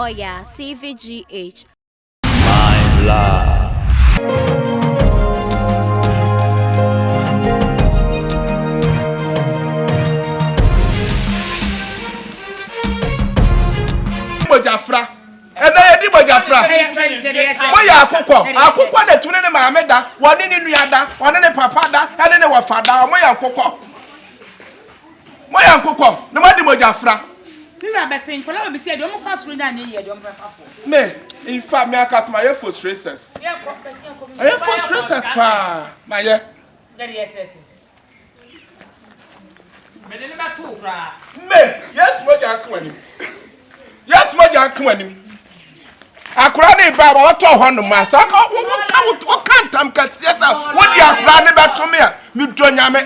Yeboah TVGH. My love. Jafra and I did Jafra. Why are Coco? The twin and my meda, one in Yada, one in Papada, and then our father, my uncle. My uncle, no matter Jafra. You are saying, Colombia said, don't fast with an ear, don't me. In fact, me, I cast my air force races. I have force races, pa, my year. Yes, my uncle. Yes, my uncle. I cried about what to Honda Master. What can't come Cassietta? What you are crying about to me? You don't know me.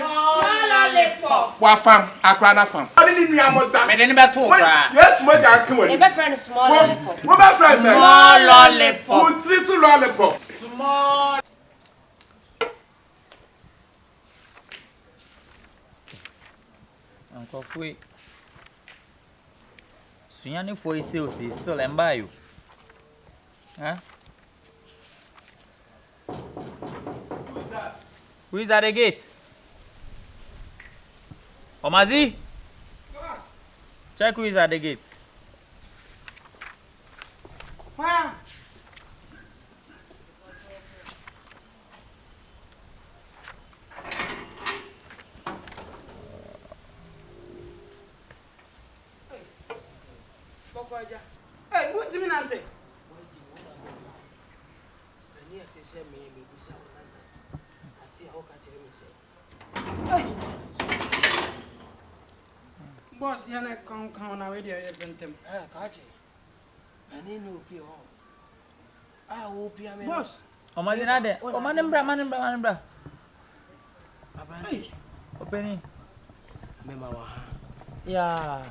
What farm? I cried a farm. I didn't know what yes, my uncle. My friend is small lollipop. What my friend? Small lollipop. Who treats you lollipop? Small. Uncle Fui. Sunyani for sales is still and buy you. Huh? Who's that? Who is at the gate? Omaxy? Check who is at the gate. Wow. Hey, what do you mean, Auntie? Boss, you're not come already. I haven't them. Catch it. I need no fear. I hope you are boss. Omaxy nade. Manembra. Abranti. Openi. Mema yeah.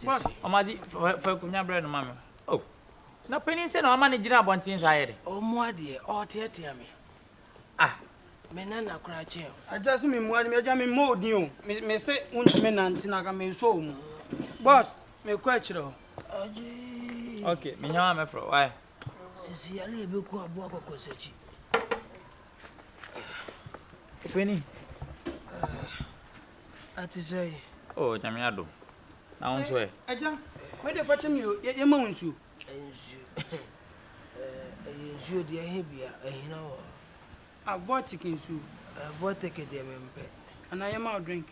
Boss, Omaxy for kunya bread no mama. Oh. Na penny say no manage na bontin so ayede. O mo ade, o teatia me. Ah. Me na na kra che. Aja so me mo ade me aja me mo odin o. Me say untime nanti na ka me so mu. Boss, me kwa chiro. Aji. Okay, me nyawa me fro. Why? Sisi ale be ku abo akokosechi. Penny. Ati say. Oh, nyame ado. Na won so e. Aja, we dey fache me o, ye ma wonsu. Ensu de ahibia ahina wo. Avotic insu. Avotic de mempe. And I am out drink.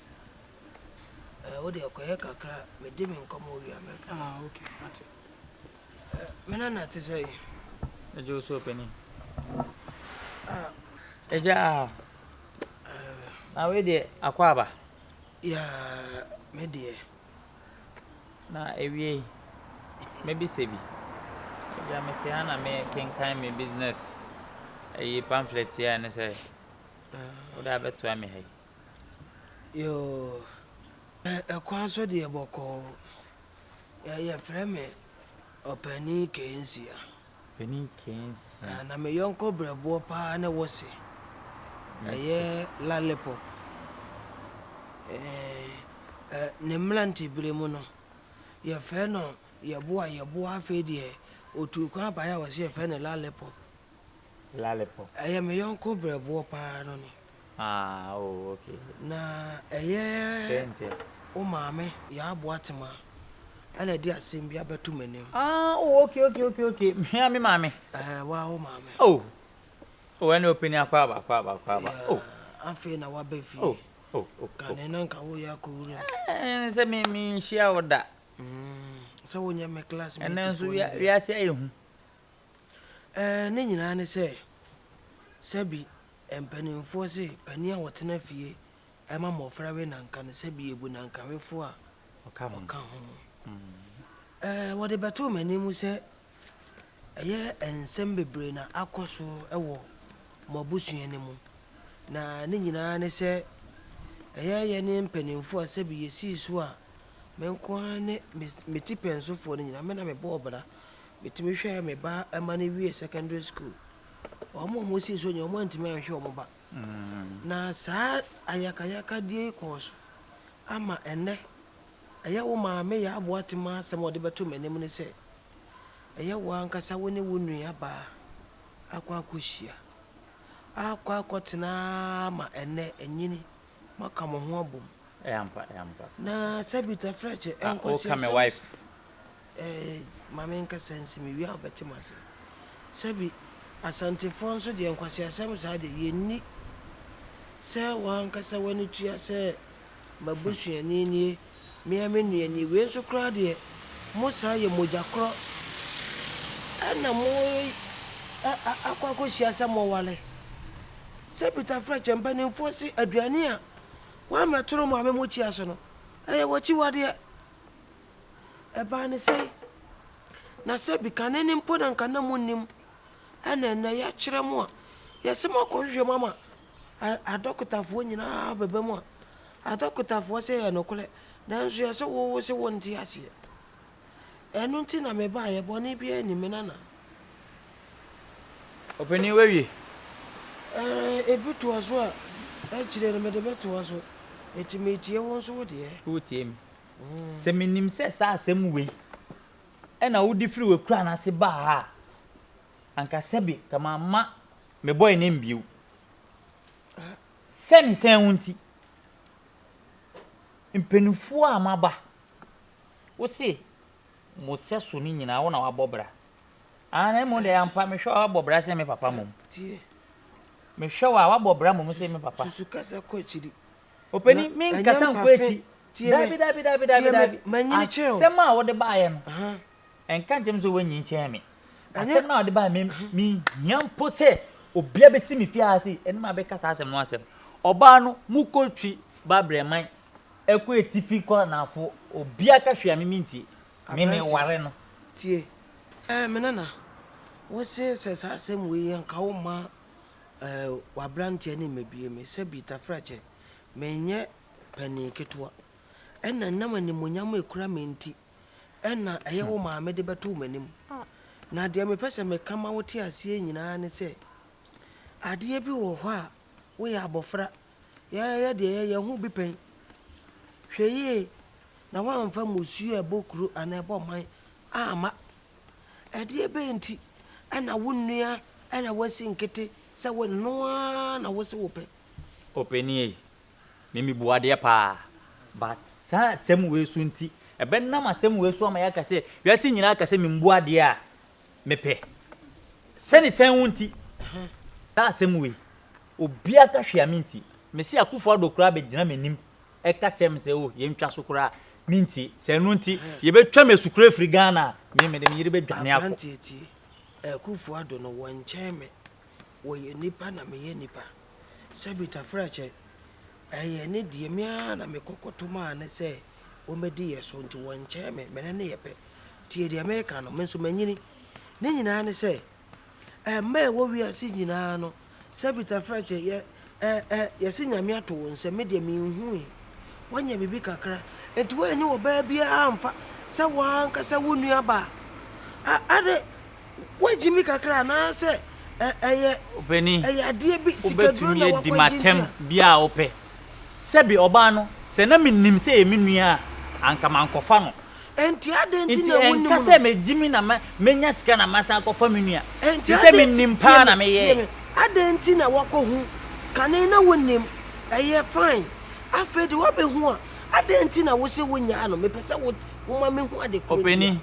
What they call kakra, me dim in come over. Ah, okay. Menana to say. The Joe so penny. Eja. Na we de akwaba. Ya, me dear. Na ewie. Maybe sebi. Eja me tiana me kenkan me business. A pamphlet here and say. What I bet to me hey. Yo. Kwanso de boko. Ya frame openi kensia. Penny kensia. Na me yonko brebo pa na wose. Aye lalepo. Ne mlanti bremu no. Ya fe no Yeboah fe de otu kwa ba ya wose fe ne lalepo. Lalepo. Aye me yonko brebo pa no ni. Ah, oh, okay. Na aye o maame ya aboatema ana di asem bia betu manem. Ah, oh, okay. Me maame. Wa o maame. Oh. Oh, when open akwaba. Oh. Afi na wa ba fi. Oh. Kan na nka wo ya ko wure. Say me share oda. So wonya me classmate. And then so we are say ehu. Ne nyina ne se sabi empanimfo se pania wotena fie ema mofra we nanka ne sabi ebu nanka wefo a oka ho. Wo de beto manimu se eye ensem bebre na akoso ewo mabusua ne mu na ne nyina ne se eye ye ne empanimfo a sabi yesi so a menko ne metipensofo ne nyina me na me bobra metimi hwe me ba ema ne wie secondary school omo si so nyo mo ntimi ahwe omo ba na sa ayakayaka die koso ama ene aya wo maame ya aboatema asem ode beto manim ne se ɛyɛ wankasa wo ne wo nua ba akwa akohyia akwa tena ma ene enyini maka mo ho abom Ampa. na sabita freche enkosi my wife. Mama nka sense me wi abete mase sabi asante fonso de enkwasi asem sa de yenni se wankasa wani tua se mabusuani ni me nuani we so kra de musa ye mojakro ana mo akwa ko siasa mo wale sabita freche mpanin fosi aduane a wa metoro mo ame mo chi aso no wachi wade eba ne sei na sabi kanene mpo na nkana munnim ana ya kyerɛ mo a yɛsɛm akɔhwehwɛ mama adɔkotafo nyinaa bɛbɛ mu a adɔkotafo sɛ yɛ nokole nanso yɛsɛ wo se wo nte aseɛ ɛno nti na meba yɛ bɔne bia ni menana Openi wewie ebi to aso a ɛkyerɛ no mede bɛto aso etimetie wo nso wo deɛ wo tie mi se menim se sa asem we ena wo di free we kura na se ba ha anka sebi kama ma me boy ne mbiu seni sen wunti impenufo a maba wo se mo seso ni nyina wo na wabobra ana mo de ampa me hwa wabobra se me papa mom tie me hwa wabobra mom se me papa susu kasa ko chiri openi min kasa nko echi dabi manyini cheo sema wo de ba ye no enka jem so wanyi nkyɛn me asɛm na ɔde ba me hiampo sɛ obia bɛsi me fie ase ɛne ma bɛka saa asɛm no asɛm ɔbaa no mukotwi ba brɛman ɛkɔ etifi kɔ nafo obia ka hwea me mintie me ware no tie menana wo se saa asɛm we yɛn ka wo ma wabrantie ne mabie me sɛ bita frache menye pani ketwa ɛna nam ani monyam ekura menti ɛna ɛyɛ wo maame de bɛto manim na de me pese me kama wo te asie nyinaa ne se ade bi wo hɔ a wo yɛ abofra ya de yɛ hu bi pen hweye na wa mfa musu e bokuru ana ebo man ama ade be nti ana wo nnua ana wasi nkete se wo noa na wo se wo pe openi mimi buade pa but sa sem we su nti ebe nam asem we su ama ya ka se wiase nyina ka se mimbuade a mepe seni sen wunti ta asem we obia ka hwea minti mesi akufo adokura be gina menim e ka chem se o ye ntwa so kura minti se no nti ye betwa mesukura firi Ghana me dem yire bedwane akọ antieti akufo ado no woncheme wo ye nipa na me ye nipa sabita frache eye ne die mia na me kokoto ma ne se o medi ye so nti woncheme me ne ye pe tie die me ka no me so manyini ne nyina ne se me wo wiase nyina no sabita frache ye yesi nyame ato nse me de me hu wanya bibi kakra enti wanyi wo ba bia amfa se wanka se wo nua ba ade wajimi kakra na se openi ade bi sikaduro na wakwa dimatem bia ope sebi oba no se na menim se emi nua anka mankofa no enti ade enti na wonni ka se me jimi na menya sika na masa ankofa me nua enti se menim pa na me ye ade enti na wakohu kane na wonnim fine afedi wo be hu a ade enti na wo se wonya no me pese wo ma me hu ade ko openi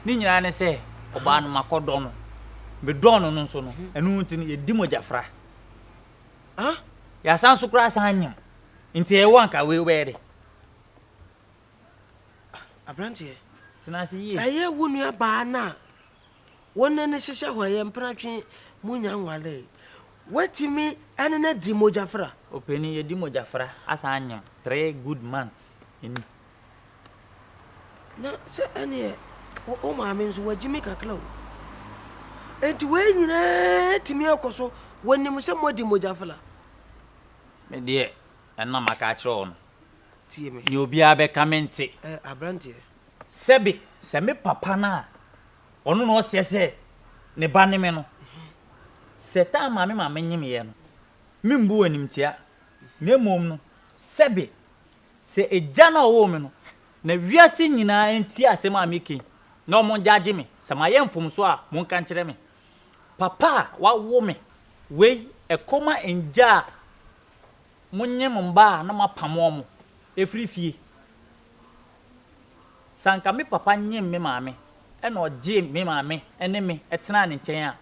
ni nyina ne se oba no makodo no be don no nso no enu nti ye di mojafra ya san so kura san nyam nti e wanka we de abrantie tinasi yi wonua ba na wonne ne hyehyɛ hɔ ye mpratwe munya nwale watimi ane na di mojafra openi ye di mojafra asan nyam 3 good months ini na se ane o ma me nso wajimi kakla o enti we nyina timi akoso wonnim se modi mojafla me de enna maka kire on tie me ni obi abe kamente abrantie sebi se me papa na onu no se ne ba ne me no seta ma me nyim ye no mimbu animtia me mom no sebi se eja na wo me no na wiase nyina enti asem a meke no mon judge me sama yem fom so a mon kan kire me papa wa wo me we e koma enja munye mba na mapamo mo efri fie sanka me papa nyem me maame e na oje me maame ene me etena ne nchen a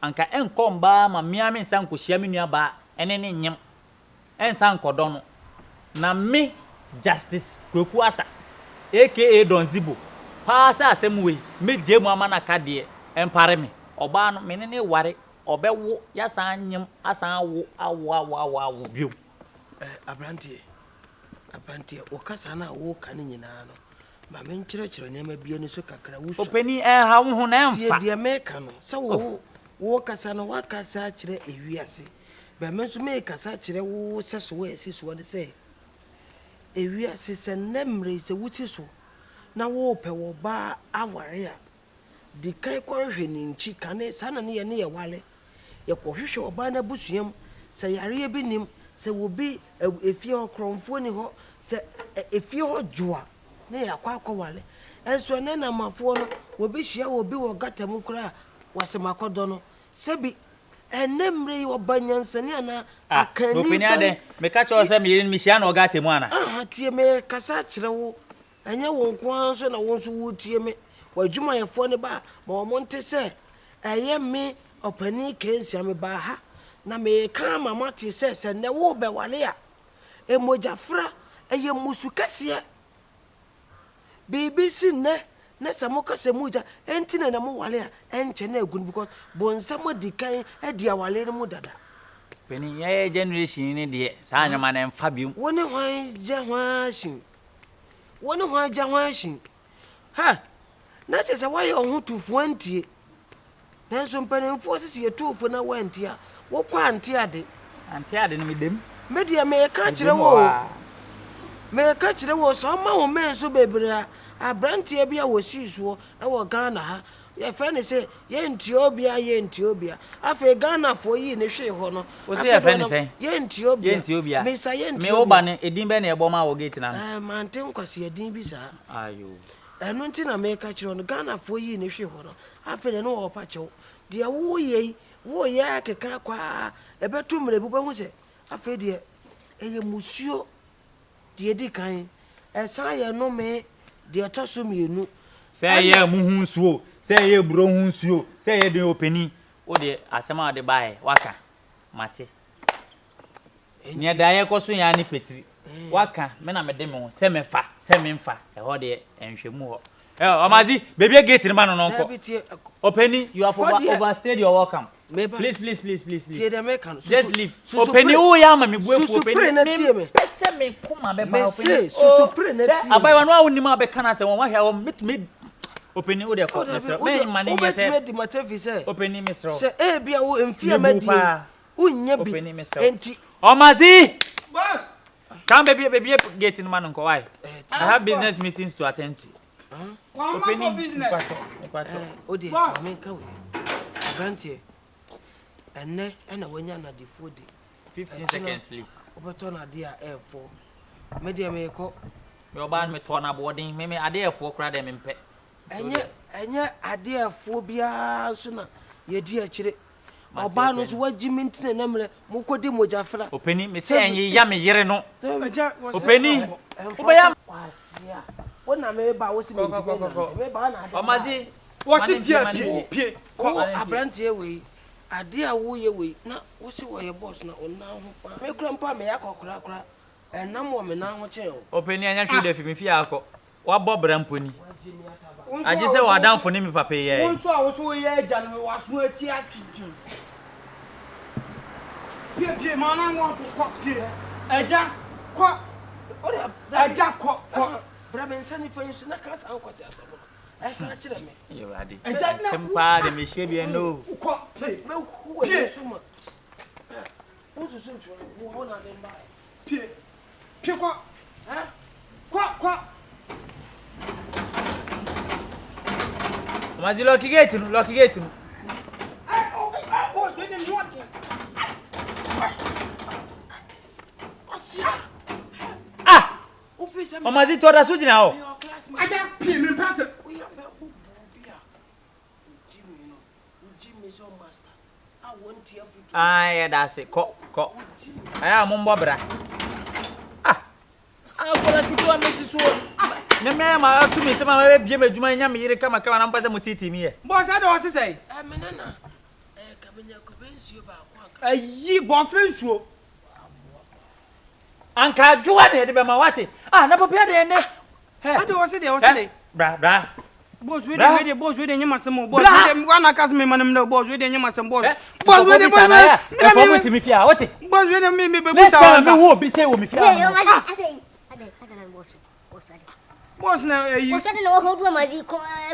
anka enkomba ma miame sanko hia me nua ba ene ne nyem ensankodo no na me justice Kweku Ata aka Don ZiBo paasa asem we me jemu amana kade empare me oba no me ne ware obewo ya san nyem asan wo awo bio abrantie o kasa na wo kan nyina no ma me nkyerɛkyerɛ nyama bia ne so kakra wo openi ha wo ho na emfa tie de me ka no sɛ wo kasa no wa kasa kyerɛ ewiase ba me so me kasa kyerɛ wo sɛ so wo esi so de sɛ ewiase sɛ nemre sɛ wuti so na wo pɛ wo ba aware a di kai kɔhwɛ ne nchi kane sana ne ye wale ye kɔhwehwɛ oba na busuam sɛ yare bi nim sɛ wo bi efie okromfo ni ho sɛ efie ho dwoa ne yakwa wale enso ne na mafo no wo bi hia wo bi wo gatam kura wasemakodo no sɛ bi enemre yo banyansani ana akani opini ade me ka cho sɛ me mi hia na ogatam ana tie me kasa kyerɛ wo anya wo nko anso na wo nso wo tie me wadwuma yefo ne ba ma wo monte sɛ ɛyɛ me opani kensia me ba ha na me ka ma mate sɛ ne wo be wale a emojafra ɛyɛ musu kase BBC ne samo kase muja entine na mo wale a enche na egun because bonsa mo dikan e dia wale ne mo dada peni ye generation ni de sa anyama na emfa biom woni hwan ja hwan shin ha na che se waye ohun tufu antie na so mpanimfo sisi ye tufu na wantie a wo kwa antie ade ne medem media me ka kire wo so ma wo men so bebre a abrantie bia wo sisuo na wo Ghana ha ye fe ne se ye ntiobia afa Ghana fo yi ne hwe ho no wo se ye fe ne se ye ntiobia Mr. ye ntiobia me wo ba ne edin be na Yeboah wo gate na mante nkwase edin bi sa ayo eno nti na me ka kire no Ghana fo yi ne hwe ho no afa ne no wo pa chew de wo ye akeka kwa ebetu mre bu hu se afa de eye musuo de di kan esa ye no me de toso mienu say ye muhunsuo say ye bro hunsuo say ye de openi o de asema de bae waka mate nya da ye koso ya ni petri waka me na me de me ho se me fa se me mfa e ho de enhwemu ho Omaxy baby gate ni ma no nko openi you have overstayed your welcome please tie de me kan just leave openi o ya ma me buefu openi me se me kuma be ba openi susupre na tie abai wanu awuni ma be kana se won wa hia won me openi o de ko me mani ye se me di matefi se openi misro se e bia wo emfia madi unya bi enti Omaxy boss come baby gate ni ma no nko why I have business meetings to attend to opening business odi amenka we grantie enne na wanya na di 15 seconds please obeto na dia air4 media me ko me ban me to na boarding me ade air4 kra de me mpe enye ade air4 bia so na ye di akire oba no so wagi mintine na mre mo kodi mojafra openi me se enye ya me yere no openi obeya wasia wona me ba wo si me ba na ade Omaxy wo si pie ko abrantie we ade a wo ye we na wo si wo ye boss na ona ho pa me kura mpa me yakokura enam wo me na ho che o openi anya hwe de fi me fi akọ wa bo bra mponi aje se wa danfo ni me papa ye won so a wo so ye agya no wa so ati atwitwu pie ma na wo to ko pie agya ko agya ko bra me nsani fa yesu na ka sa ankwati asabo esa kire me yo ade sempa de me hye bi no ko me hu yesu ma wo so so wo na de mba pie ko ha ko Omaxy lock gate no oh so dem what Omaxy to da so jina ho agya pie me pass so master. I want you to. Ah, yeah, that's it. Ko. I am Mombobra. Ah, I want to do a Mrs. No, ma'am, I to me some of my baby, Jumania, me come and pass a mutiti me. Boss, I don't say. I'm an Anna. Come in your convince you about one. A ye boyfriend, so. Anka Joanne, the Mamawati. Ah, never be there. I don't say they was today. Bra. Boss, we didn't the boss, we didn't have some boss. One cast me, man, no boss, we didn't have some boss. Boss, we didn't have me fear. What? Boss, we didn't make me be be say with me fear. Boss, now you said no hold one my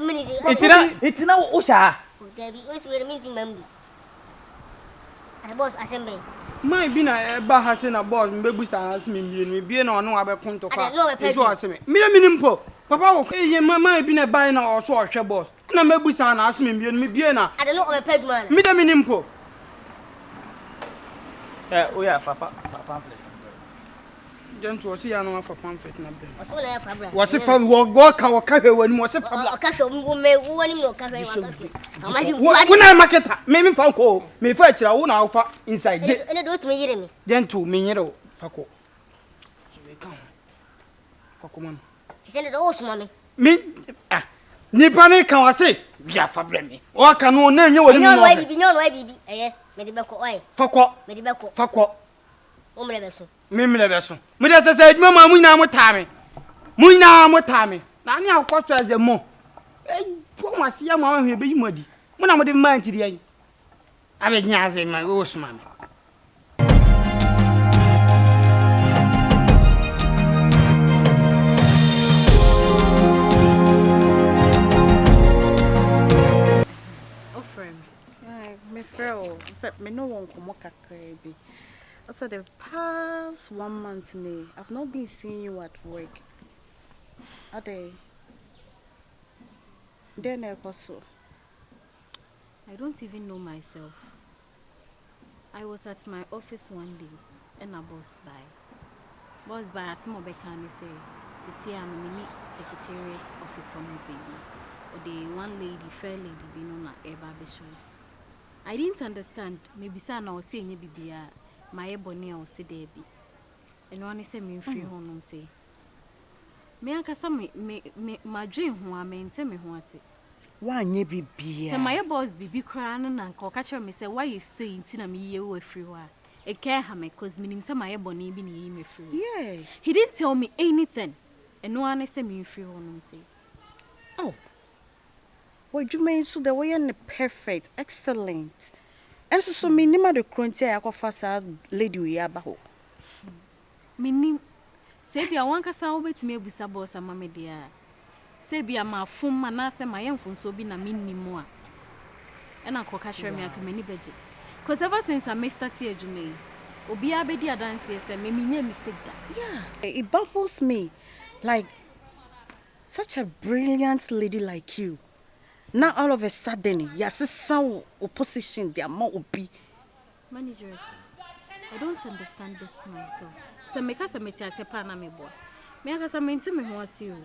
ministry. It's now Usha. There be always wait a meeting member. As boss assembly. my be na ba ha se na boss mbebu sa as me mienu bie na ono abekonto kwa so aseme me minimpo papa wo ye my be na ba na oso ohwe boss na mbebu sa na as me mienu me bie na I don't know my peg man. me minimpo Oh yeah, papa pamphlet. Gentle see ya no for pamphlet na be So na fa bra. wo se fa wo ka hwe wani wo se fa bla ka hwe wo me wo ni no ka hwe wa ka hwe. Omaxy wo na marketer me fa ko me fa akira wo na wo fa inside je ene do tumi yire me. Gentle me nyere fa ko fa ko man She said do so mama. me nipa ne kan wase bia fa bra me o ka no na enye wani Nyon why bibi me de be ko oi. Fa ko Me de be ko. fa ko O me le be so. me be so me de se adwuma ma munyina mo tame na ne akwaso azemo to wase ya ma hwe be yimadi mo na mo de man tiri ayi abe nyaze ma o suma me Except me no one come kakrebi. Also the past 1 month I've not been seeing you at work. Are they? Then also. I don't even know myself. I was at my office one day and a boss by a small becan say I'm mini secretariat office or the one lady, fair lady being on a bishop. I didn't understand. Maybe son or saying you be my bonnet or say there be. And one is a me free home say. Me I can me my dream who I mean tell me who I say. Why ye be Say my boss be crying and catch me say why you saying tina me you free wa. A care hame cause meaning some my bonnet be me free. Yeah. He didn't tell me anything. And no one is a me free home say. Oh. What you mean so the way and perfect, excellent. And so me nima the crunchy I go fast lady we abaho. Meaning say be a one kasa obet me busa boss ama me dia. Say be a ma fun mana say my phone so be na minimo. And I could catch me a many beji. Cause ever since I made start here Jume, obi abedi adansi say me me mistake that. Yeah. It baffles me. Like such a brilliant lady like you. Now all of a sudden, yes, some opposition they are more obi. Managers, I don't understand this myself. So make us a meeting say pana me boy. Me aka some me who was you.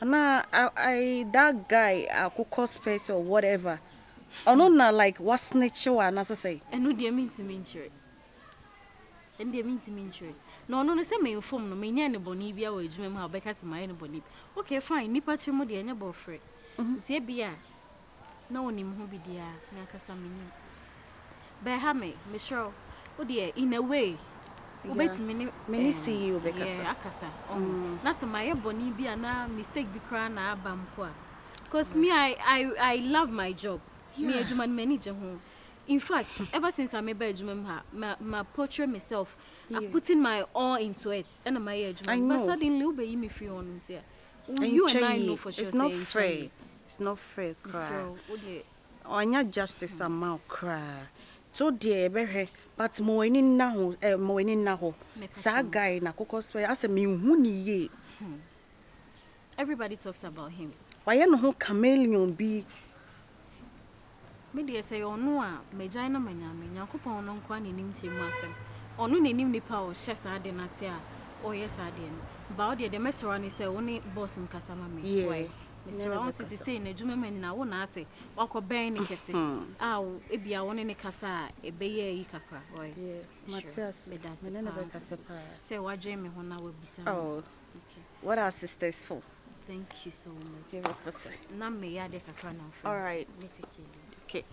Now I that guy I could call space or whatever. Or not like what's nature and as I say. And no dear mean to mean sure. And they mean to mean sure. No, say me inform no me nyane boni bia we adwuma mu ha obeka se my boni. Okay, fine. Nipa chemo de anya boyfriend. See bia. No one in who be dear, Nakasamini. By Hammy, Miss Shaw, oh dear, in a way. Wait many see you, because Akasa. That's my bonny be a mistake be crying a bampoa. Because me, I love my job. Me, a German manager home. In fact, ever since I made bedroom, my portrait myself, I've put in my all into it, and my age. But suddenly, you'll be me free on here. You and I know for sure. It's not fair. It's not fair, cry. On your justice amount cry. So dear, but more in now, more in now. Sad guy, na cocos, I say me ye. Everybody talks about him. Why no chameleon be? Maybe I say, oh no, Majina Manami, Yakupon on Quan in Chimasem. Or no name the power, Chessa Denasia, or yes, I didn't. Baudia, the mess around is only boss in Casamami. Yeah. Mr. Ron says say na adwuma man na wo na ase wakọ ben ne kese aw ebia wo ne kasa ebeye yi kakra boy Matthias me ne be kasa pa say wadwe me ho na wabisa oh okay what are sisters for thank you so much give up for say na me ya de kakra na all right okay